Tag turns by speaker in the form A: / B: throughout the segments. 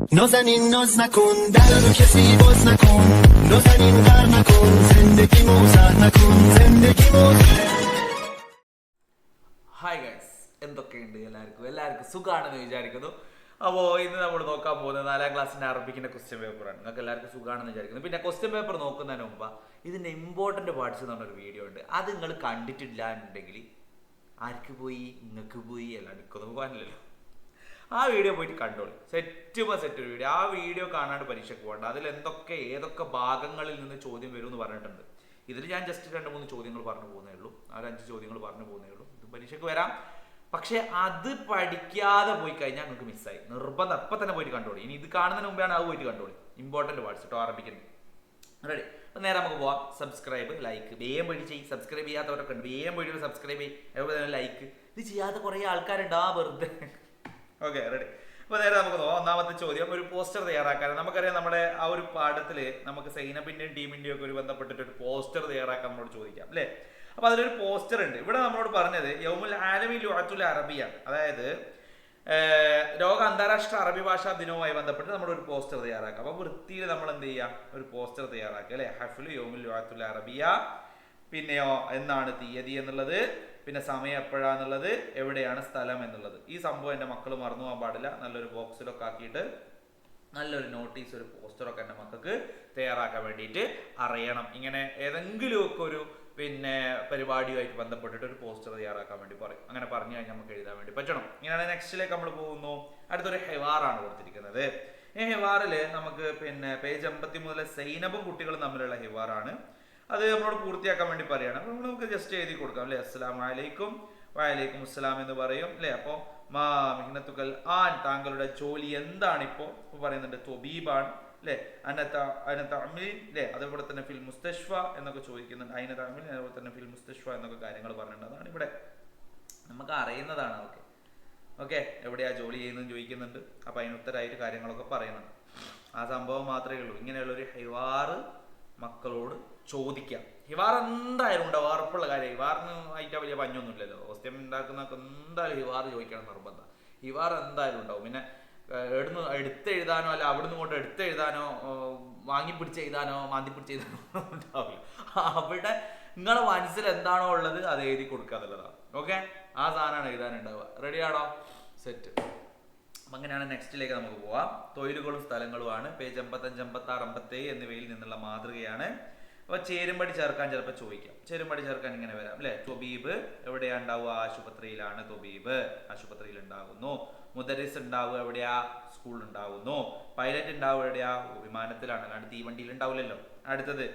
A: نازنین ناز نکن در رو کسی باز نکن نازنین غر نکن زندگی موزر نکن زندگی
B: hi guys, എന്തൊക്കെയുണ്ട് എല്ലാവർക്കും സുഖമാണെന്ന് വിചാരിക്കുന്നു. അപ്പോൾ ഇന്ന് നമ്മൾ നോക്കാൻ പോകുന്നത് 4ാം ക്ലാസ്സിൻ്റെ അറബിക്കിൻ്റെ ക്വസ്റ്റ്യൻ പേപ്പറാണ്. നിങ്ങൾക്ക് എല്ലാവർക്കും സുഖമാണെന്ന് വിചാരിക്കുന്നു. പിന്നെ ക്വസ്റ്റ്യൻ പേപ്പർ നോക്കുന്നതിന് മുമ്പ് ഇതിൻ്റെ ഇമ്പോർട്ടൻറ്റ് പാർട്സ് എന്ന് പറഞ്ഞൊരു വീഡിയോ ഉണ്ട്. അത് നിങ്ങൾ കണ്ടിട്ടില്ല എന്നുണ്ടെങ്കിൽ ആർക്ക് പോയി, നിങ്ങൾക്ക് പോയി, അല്ല എനിക്കൊന്നും പോകാനില്ലല്ലോ. ആ വീഡിയോ പോയിട്ട് കണ്ടോളൂ. സെറ്റ് ഒരു വീഡിയോ. ആ വീഡിയോ കാണാണ്ട് പരീക്ഷയ്ക്ക് പോകണ്ട. അതിൽ ഏതൊക്കെ ഭാഗങ്ങളിൽ നിന്ന് ചോദ്യം വരും എന്ന് പറഞ്ഞിട്ടുണ്ട്. ഇതിൽ ഞാൻ ജസ്റ്റ് 2-3 ചോദ്യങ്ങൾ പറഞ്ഞു പോകുന്നേ ഉള്ളൂ. 5 ചോദ്യങ്ങൾ പറഞ്ഞു പോകുന്നേ ഉള്ളൂ. ഇത് പരീക്ഷയ്ക്ക് വരാം. പക്ഷെ അത് പഠിക്കാതെ പോയി കഴിഞ്ഞാൽ നിങ്ങൾക്ക് മിസ്സായി. നിർബന്ധം അപ്പം തന്നെ പോയിട്ട് കണ്ടോളൂ. ഇനി ഇത് കാണുന്നതിന് മുമ്പാണ് അത് പോയിട്ട് കണ്ടോളൂ. ഇമ്പോർട്ടൻറ്റ് പാർട്സ് കേട്ടോ, അറബിക്കിൻ്റെ. റെഡി? അപ്പം നേരെ നമുക്ക് പോവാം. സബ്സ്ക്രൈബ്, ലൈക്ക് വേഗം പോയിട്ട് ചെയ്യും. സബ്സ്ക്രൈബ് ചെയ്യാത്തവരൊക്കെ ഉണ്ട്, വേഗം പോയിട്ട് സബ്സ്ക്രൈബ് ചെയ്യും. അതുപോലെ തന്നെ ലൈക്ക്. ഇത് ചെയ്യാത്ത കുറേ ആൾക്കാരുണ്ട് വെറുതെ. Okay, ready? അപ്പോൾ നേരെ നമുക്ക് നോക്കാം. ഒന്നാമത്തെ ചോദ്യം, ഒരു പോസ്റ്റർ തയ്യാറാക്കാൻ. നമുക്കറിയാം, നമ്മുടെ ആ ഒരു പാഠത്തിൽ നമുക്ക് സൈനബിൻ്റെയും ടീമിൻ്റെയും ഒക്കെ ബന്ധപ്പെട്ടിട്ട് ഒരു പോസ്റ്റർ തയ്യാറാക്കാൻ നമ്മളോട് ചോദിക്കാം, അല്ലേ? അപ്പോൾ അതിലൊരു പോസ്റ്റർ ഉണ്ട്. ഇവിടെ നമ്മളോട് പറഞ്ഞത് യൗമുൽ ആലമി ലുഅത്തുൽ അറബിയാണ്. അതായത് ലോക അന്താരാഷ്ട്ര അറബി ഭാഷാ ദിനവുമായി ബന്ധപ്പെട്ട് നമ്മളൊരു പോസ്റ്റർ തയ്യാറാക്കാം. അപ്പോൾ വൃത്തിയിൽ നമ്മൾ എന്ത് ചെയ്യാം, ഒരു പോസ്റ്റർ തയ്യാറാക്കുക, അല്ലേ? ഹഫ്ലു യൗമുൽ ലുഅത്തുൽ അറബിയ, പിന്നെയോ എന്നാണ് തീയതി എന്നുള്ളത്, പിന്നെ സമയം എപ്പോഴാന്നുള്ളത്, എവിടെയാണ് സ്ഥലം എന്നുള്ളത്. ഈ സംഭവം എൻ്റെ മക്കൾ മറന്നു പോകാൻ പാടില്ല. നല്ലൊരു ബോക്സിലൊക്കെ ആക്കിയിട്ട് നല്ലൊരു നോട്ടീസ്, ഒരു പോസ്റ്ററൊക്കെ എൻ്റെ മക്കൾക്ക് തയ്യാറാക്കാൻ വേണ്ടിയിട്ട് അറിയണം. ഇങ്ങനെ ഏതെങ്കിലുമൊക്കെ ഒരു പരിപാടിയുമായിട്ട് ബന്ധപ്പെട്ടിട്ട് ഒരു പോസ്റ്റർ തയ്യാറാക്കാൻ വേണ്ടി പറയും. അങ്ങനെ പറഞ്ഞു കഴിഞ്ഞാൽ നമുക്ക് എഴുതാൻ വേണ്ടി പറ്റണം. ഇങ്ങനെയാണ് നെക്സ്റ്റിലേക്ക് നമ്മൾ പോകുന്നു. അടുത്തൊരു ഹെവാറാണ് കൊടുത്തിരിക്കുന്നത്. ഈ ഹെവാറിൽ നമുക്ക് പേജ് 50 മുതൽ സൈനബും കുട്ടികളും തമ്മിലുള്ള ഹെവാറാണ്. അത് നമ്മളോട് പൂർത്തിയാക്കാൻ വേണ്ടി പറയുകയാണ്. അപ്പോൾ നമുക്ക് ജസ്റ്റ് എഴുതി കൊടുക്കാം, അല്ലേ? അസ്സലാമു അലൈക്കും, വഅലൈക്കും അസ്സലാം എന്ന് പറയും, അല്ലേ? അപ്പോൾ മാ മിഹ്നത്തുകൽ ആൻ, താങ്കളുടെ ജോലി എന്താണ്? ഇപ്പോൾ പറയുന്നുണ്ട് തൊബീബാണ്, അല്ലേ? അനതഅമിൽ, അല്ലേ? അതേപോലെ തന്നെ ഫിൽ മുസ്തഷ്ഫ എന്നൊക്കെ ചോദിക്കുന്നുണ്ട്. അനതഅമിൽ, അതേപോലെ തന്നെ ഫിൽ മുസ്തഷ്ഫ എന്നൊക്കെ കാര്യങ്ങൾ പറഞ്ഞിട്ടുണ്ട്. അതാണ് ഇവിടെ നമുക്ക് അറിയുന്നതാണ്. ഓക്കെ, എവിടെയാ ജോലി ചെയ്യുന്നതെന്ന് ചോദിക്കുന്നുണ്ട്. അപ്പോൾ അതിന് ഉത്തരമായിട്ട് കാര്യങ്ങളൊക്കെ പറയുന്നുണ്ട്. ആ സംഭവം മാത്രമേ ഉള്ളൂ. ഇങ്ങനെയുള്ളൊരു ഹിവാറ് മക്കളോട് ചോദിക്കാം. ഹിവാർ എന്തായാലും ഉണ്ടാവും, ഉറപ്പുള്ള കാര്യം. ഹിവാറിന് ആയിട്ട് വലിയ പഞ്ഞൊന്നുമില്ലല്ലോ. ക്വസ്റ്റ്യൻ ഉണ്ടാക്കുന്നതൊക്കെ എന്തായാലും ഹിവാർ ചോദിക്കണം നിർബന്ധം. ഹിവാർ എന്തായാലും ഉണ്ടാവും. പിന്നെ എവിടുന്ന് എടുത്തെഴുതാനോ അല്ല അവിടുന്ന് കൊണ്ട് എടുത്തെഴുതാനോ വാങ്ങിപ്പിടിച്ചെഴുതാനോ മാന്തിപ്പിടിച്ചെഴുതാനോ ഉണ്ടാവില്ല. അവിടെ നിങ്ങളുടെ മനസ്സിൽ എന്താണോ ഉള്ളത് അത് എഴുതി കൊടുക്കുക എന്നുള്ളതാണ്. ഓക്കെ, ആ സാധനമാണ് എഴുതാനുണ്ടാവുക. റെഡിയാണോ? സെറ്റ്. അപ്പം അങ്ങനെയാണ് നെക്സ്റ്റിലേക്ക് നമുക്ക് പോവാം. തൊഴിലുകളും സ്ഥലങ്ങളുമാണ്. പേജ് 55, 56, 57 എന്നിവയിൽ നിന്നുള്ള മാതൃകയാണ്. അപ്പോൾ ചേരുംപടി ചേർക്കാൻ ചിലപ്പോൾ ചോദിക്കാം. ചേരുംപടി ചേർക്കാൻ ഇങ്ങനെ വരാം, അല്ലേ? തൊബീബ് എവിടെയാണ് ഉണ്ടാവുക? ആശുപത്രിയിലാണ്. തൊബീബ് ആശുപത്രിയിൽ ഉണ്ടാകുന്നു. മുദരിസ് ഉണ്ടാവുക എവിടെയാ? സ്കൂളിൽ ഉണ്ടാകുന്നു. പൈലറ്റ് ഉണ്ടാവുക എവിടെയാ? വിമാനത്തിലാണ്, അല്ലാണ്ട് തീവണ്ടിയിൽ ഉണ്ടാവില്ലല്ലോ. അടുത്തത്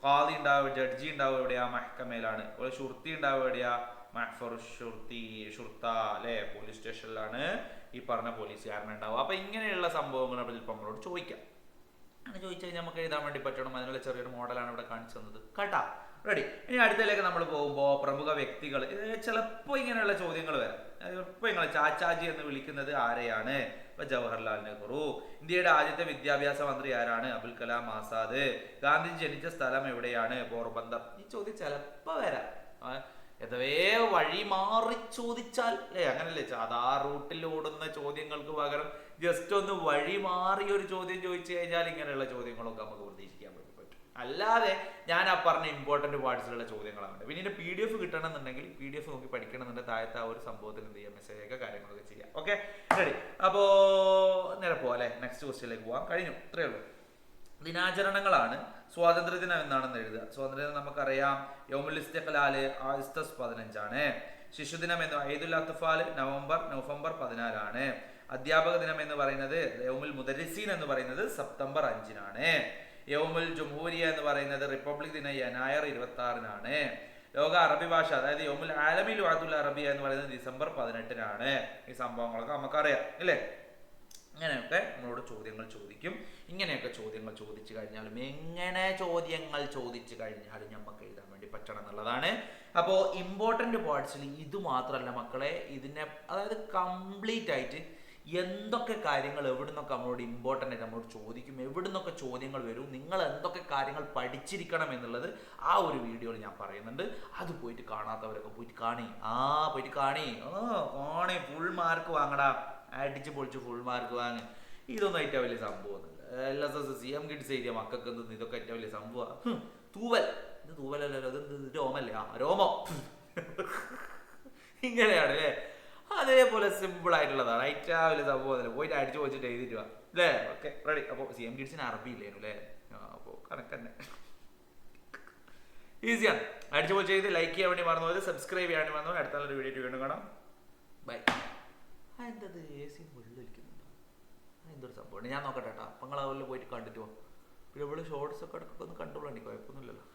B: ഖാദി ഉണ്ടാവുക, ജഡ്ജി ഉണ്ടാവുക എവിടെയാ? മഹ്കമയിലാണ്. അതുപോലെ ഷുർത്തി ഉണ്ടാവുക എവിടെയാ? മഹ്ഫർ ഷുർത്ത, അല്ലേ? പോലീസ് സ്റ്റേഷനിലാണ് ഈ പറഞ്ഞ പോലീസുകാരനുണ്ടാവുക. അപ്പോൾ ഇങ്ങനെയുള്ള സംഭവങ്ങൾ ചിലപ്പോൾ നമ്മളോട് ചോദിക്കാം. അങ്ങനെ ചോദിച്ചു കഴിഞ്ഞാൽ നമുക്ക് എഴുതാൻ വേണ്ടി പറ്റണം. അതിനുള്ള ചെറിയൊരു മോഡലാണ് ഇവിടെ കാണിച്ചു തന്നത് കേട്ടാ. റെഡി? ഇനി അടുത്തതിലേക്ക് നമ്മൾ പോകുമ്പോൾ പ്രമുഖ വ്യക്തികൾ. ചിലപ്പോൾ ഇങ്ങനെയുള്ള ചോദ്യങ്ങൾ വരാം. ഇപ്പോൾ നിങ്ങൾ ചാച്ചാജി എന്ന് വിളിക്കുന്നത് ആരെയാണ്? ഇപ്പൊ ജവഹർലാൽ നെഹ്റു. ഇന്ത്യയുടെ ആദ്യത്തെ വിദ്യാഭ്യാസ മന്ത്രി ആരാണ്? അബുൽ കലാം ആസാദ്. ഗാന്ധി ജനിച്ച സ്ഥലം എവിടെയാണ്? പോർബന്ദർ. ഈ ചോദ്യം ചിലപ്പോൾ വരാം. എതവേ വഴി മാറി ചോദിച്ചാൽ, അല്ലേ? അങ്ങനല്ലേ സാധാ റൂട്ടിൽ ഓടുന്ന ചോദ്യങ്ങൾക്ക് പകരം ജസ്റ്റ് ഒന്ന് വഴി മാറി ഒരു ചോദ്യം ചോദിച്ചു കഴിഞ്ഞാൽ ഇങ്ങനെയുള്ള ചോദ്യങ്ങളൊക്കെ നമുക്ക് പ്രതീക്ഷിക്കാൻ വേണ്ടി പറ്റും. അല്ലാതെ ഞാൻ ആ പറഞ്ഞ ഇമ്പോർട്ടൻറ്റ് പാർട്സിലുള്ള ചോദ്യങ്ങളാണ്. പിന്നെ PDF കിട്ടണമെന്നുണ്ടെങ്കിൽ PDF നോക്കി പഠിക്കണമെന്നുണ്ടെങ്കിൽ താഴത്തെ ആ ഒരു സംഭവത്തിന് എന്ത് ചെയ്യാം, മെസ്സേജൊക്കെ കാര്യങ്ങളൊക്കെ ചെയ്യാം. Okay, ready? അപ്പോൾ നേരെ പോവാം, അല്ലേ? നെക്സ്റ്റ് ക്വസ്റ്റ്യനിലേക്ക് പോവാം. കഴിഞ്ഞു, ഇത്രയേ ഉള്ളൂ. ദിനാചരണങ്ങളാണ്. സ്വാതന്ത്ര്യദിനം എന്നാണെന്ന് എഴുതുക. സ്വാതന്ത്ര്യദിനം നമുക്കറിയാം യൗമുൽ ഇസ്തിഖ്ലാൽ ഓഗസ്റ്റ് 15 ശിശുദിനം എന്ന് ഈദുൽ അത്ഫാൽ നവംബർ 14 അധ്യാപക ദിനം എന്ന് പറയുന്നത് യൗമുൽ മുദരിസീൻ എന്ന് പറയുന്നത് സെപ്റ്റംബർ 5 യൗമുൽ ജംഹൂരിയ എന്ന് പറയുന്നത് റിപ്പബ്ലിക് ദിനം ജനുവരി 26 ലോക അറബി ഭാഷ, അതായത് യൗമുൽ ആലമി ലുഅത്തുൽ അറബിയ എന്ന് പറയുന്നത് ഡിസംബർ 18 ഈ സംഭവങ്ങളൊക്കെ നമുക്കറിയാം, അല്ലേ? ഇങ്ങനെയൊക്കെ നമ്മളോട് ചോദ്യങ്ങൾ ചോദിക്കും. ഇങ്ങനെയൊക്കെ ചോദ്യങ്ങൾ ചോദിച്ചു കഴിഞ്ഞാലും എങ്ങനെ ചോദ്യങ്ങൾ ചോദിച്ചു കഴിഞ്ഞാലും നമുക്ക് എഴുതാൻ വേണ്ടി പറ്റണം എന്നുള്ളതാണ്. അപ്പോൾ ഇമ്പോർട്ടൻ്റ് പാർട്സിൽ ഇത് മാത്രമല്ല മക്കളെ, ഇതിനെ അതായത് കംപ്ലീറ്റ് ആയിട്ട് എന്തൊക്കെ കാര്യങ്ങൾ എവിടെ നിന്നൊക്കെ നമ്മളോട് ഇമ്പോർട്ടൻ്റ് ആയിട്ട് നമ്മളോട് ചോദിക്കും, എവിടെ നിന്നൊക്കെ ചോദ്യങ്ങൾ വരും, നിങ്ങൾ എന്തൊക്കെ കാര്യങ്ങൾ പഠിച്ചിരിക്കണം എന്നുള്ളത് ആ ഒരു വീഡിയോയിൽ ഞാൻ പറയുന്നുണ്ട്. അത് പോയിട്ട് കാണാത്തവരൊക്കെ പോയിട്ട് കാണി. പോയിട്ട് കാണി. ഫുൾ മാർക്ക് വാങ്ങടാ. അടിച്ച് പൊളിച്ച് ഫുൾ മാർക്ക് വാങ്ങി. ഇതൊന്നും ഏറ്റവും വലിയ സംഭവമൊന്നുമില്ല. LSS CM കിഡ്സ് എഴുതിയ മക്കൾക്ക് എന്ത് ഇതൊക്കെ ഏറ്റവും വലിയ സംഭവമാണ്. തൂവൽ, ഇത് തൂവലല്ലോ, ഇത് രോമല്ലേ, രോമോ. ഇങ്ങനെയാണ് അല്ലേ. അതേപോലെ സിമ്പിൾ ആയിട്ടുള്ളതാണ്, ഏറ്റവും വലിയ സംഭവം. പോയിട്ട് അടിച്ചു പോയിട്ട് എഴുതിയിട്ട് വാ അല്ലേ. Okay ready. അപ്പോൾ CM കിഡ്സിന് അറബി ഇല്ലായിരുന്നു അല്ലേ. അപ്പോൾ കണക്കന്നെ ഈസിയാണ്. അടിച്ചു പോയി ചെയ്ത് ലൈക്ക് ചെയ്യാൻ വേണ്ടി മറന്നു പോയത്, സബ്സ്ക്രൈബ് ചെയ്യാൻ വേണ്ടി മറന്നു. അടുത്ത നല്ലൊരു വീഡിയോ വീണ്ടും കാണാം. ബൈ. എന്തത് AC വെള്ളം ഒലിക്കുന്നുണ്ടോ? എന്തൊരു സംഭവമാണ്, ഞാൻ നോക്കട്ടെ കേട്ടോ. അപ്പം നിങ്ങൾ അതുപോലെ പോയിട്ട് കണ്ടിട്ട് പോകും. പിന്നെ ഇവിടെ ഷോർട്സ് ഒക്കെ ഇടയ്ക്കൊക്കെ ഒന്ന് കണ്ടോളാണ്ടി, കുഴപ്പമൊന്നുമില്ലല്ലോ.